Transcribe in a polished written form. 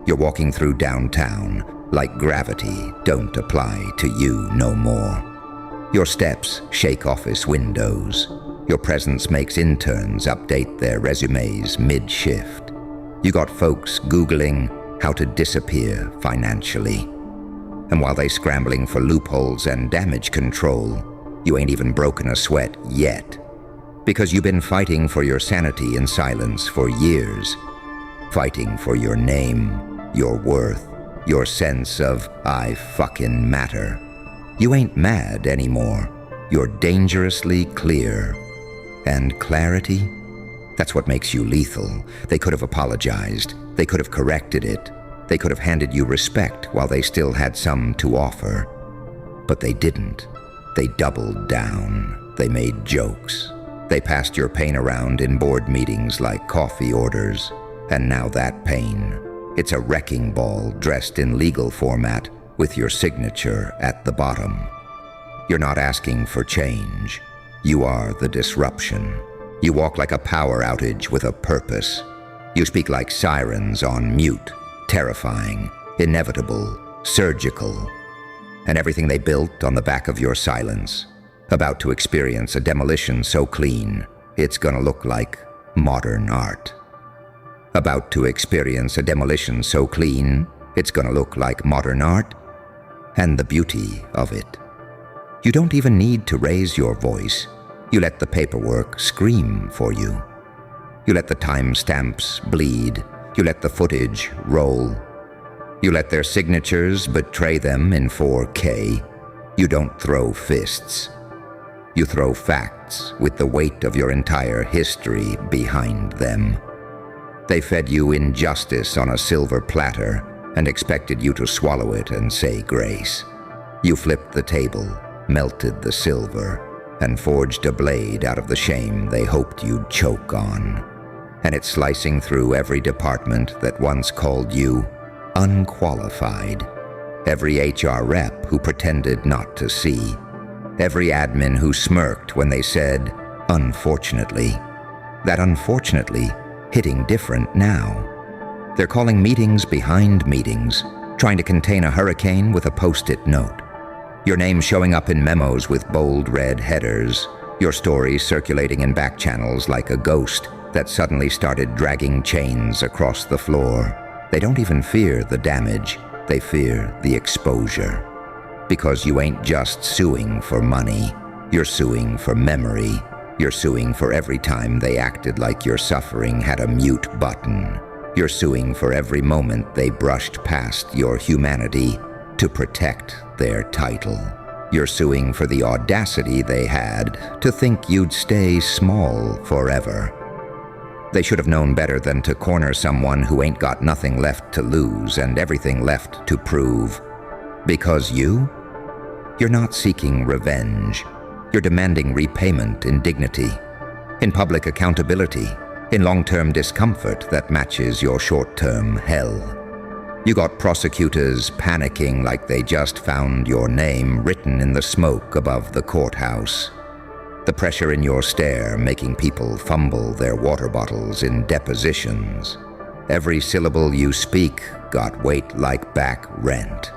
You're walking through downtown, like gravity don't apply to you no more. Your steps shake office windows. Your presence makes interns update their resumes mid-shift. You got folks Googling how to disappear financially. And while they scrambling for loopholes and damage control, you ain't even broken a sweat yet. Because you've been fighting for your sanity in silence for years. Fighting for your name, your worth, your sense of I fucking matter. You ain't mad anymore. You're dangerously clear. And clarity? That's what makes you lethal. They could have apologized. They could have corrected it. They could have handed you respect while they still had some to offer. But they didn't. They doubled down. They made jokes. They passed your pain around in board meetings like coffee orders. And now that pain, it's a wrecking ball dressed in legal format with your signature at the bottom. You're not asking for change. You are the disruption. You walk like a power outage with a purpose. You speak like sirens on mute, terrifying, inevitable, surgical. And everything they built on the back of your silence, about to experience a demolition so clean, it's gonna look like modern art. About to experience a demolition so clean, it's gonna look like modern art. And the beauty of it. You don't even need to raise your voice. You let the paperwork scream for you. You let the timestamps bleed. You let the footage roll. You let their signatures betray them in 4K. You don't throw fists. You throw facts with the weight of your entire history behind them. They fed you injustice on a silver platter and expected you to swallow it and say grace. You flipped the table, melted the silver, and forged a blade out of the shame they hoped you'd choke on. And it's slicing through every department that once called you unqualified. Every HR rep who pretended not to see. Every admin who smirked when they said, unfortunately. That unfortunately hitting different now. They're calling meetings behind meetings, trying to contain a hurricane with a post-it note. Your name showing up in memos with bold red headers, your story circulating in back channels like a ghost that suddenly started dragging chains across the floor. They don't even fear the damage, they fear the exposure. Because you ain't just suing for money, you're suing for memory. You're suing for every time they acted like your suffering had a mute button. You're suing for every moment they brushed past your humanity to protect their title. You're suing for the audacity they had to think you'd stay small forever. They should have known better than to corner someone who ain't got nothing left to lose and everything left to prove. Because you're not seeking revenge. You're demanding repayment in dignity, in public accountability, in long-term discomfort that matches your short-term hell. You got prosecutors panicking like they just found your name written in the smoke above the courthouse. The pressure in your stare making people fumble their water bottles in depositions. Every syllable you speak got weight like back rent.